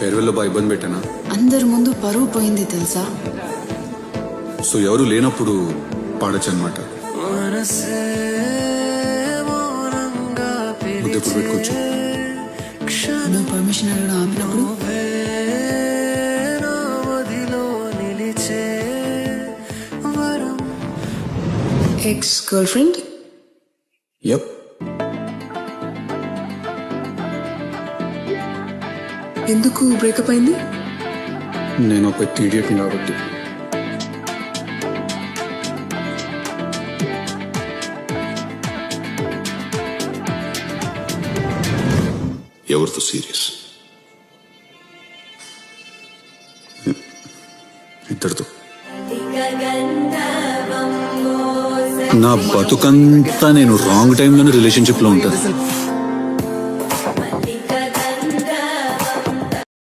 ఫేర్వెల్లో బాగా ఇబ్బంది పెట్టానా? అందరి ముందు పరువు పోయింది తెలుసా. సో ఎవరు లేనప్పుడు పాడచ్చు అనమాట. ముద్దెప్పుడు పెట్టుకోవచ్చు. నువ్వు పర్మిషన్ అడగడం ఆపినప్పుడు ఎక్స్ గర్ల్ ఫ్రెండ్ యప్. ఎందుకు బ్రేకప్ అయింది? నేను ఒక పెద్ద ఇడియట్ని కాబట్టి. ఎవరితో సీరియస్? ఇద్దరితో. నా బతుకంతా నేను రాంగ్ టైంలోనే రిలేషన్షిప్లో ఉంటాను.